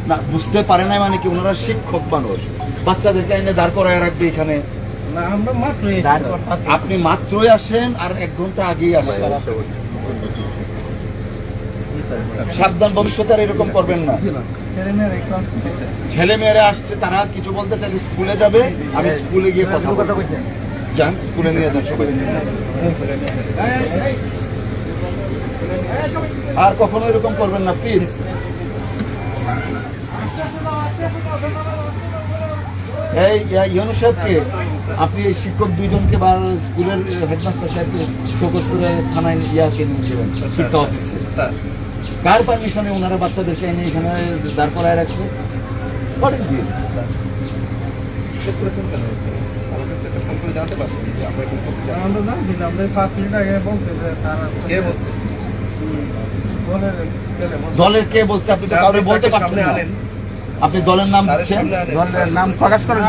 না, বুঝতে পারে নাই মানে কি, ওনারা শিক্ষক মানুষ, বাচ্চাদেরকে এনে দাঁড় করায় রাখবে এখানে। আপনি মাত্রই আসেন আর 1 ঘন্টা আগেই আসেন। সাবধান, ভবিষ্যতে আর এরকম করবেন না। ছেলে মেয়েরা আসছে, তারা কিছু বলতে চাইলে স্কুলে যাবে, আমি স্কুলে গিয়ে কথা বলবো। যান, স্কুলে নিয়ে যান সবাই। আর কখনো এরকম করবেন না প্লিজ। এই ইউনূস সাহেবকে, আপনি এই শিক্ষক 2 জনকে বা স্কুলের হেডমাস্টার সাহেবকে শোকজ করে থানায় ইয়াকে নিয়ে যাবেন, শিক্ষা অফিসে। কার পারমিশনে ওনারা বাচ্চাদেরকে এনে এখানে দাঁড় করায় রাখছে? দলের কে বলছে? আপনি তো কাউকে বলতে পারছেন না। আপনি দলের নাম দিচ্ছেন, দলের নাম প্রকাশ করেন,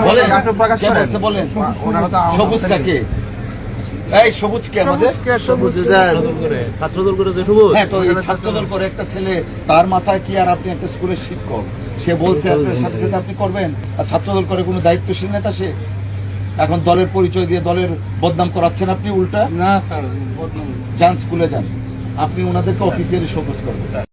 বলেন। সবুজ কাকে? এই সবুজ কে? আমাদের ছাত্রদল করে যে সবুজ। হ্যাঁ, তো এই ছাত্রদল করে একটা ছেলে, তার মাথায় কি? আর আপনি একটা স্কুলের শিক্ষক, সে বলছে সাথে সাথে আপনি করবেন? আর ছাত্রদল করে কোনো দায়িত্বশীল নেতা সে? এখন দলের পরিচয় দিয়ে দলের বদনাম করাচ্ছেন আপনি উল্টা। না স্যার, যান, স্কুলে যান, আপনি ওনাদেরকে অফিসিয়ালি শোকজ করবেন।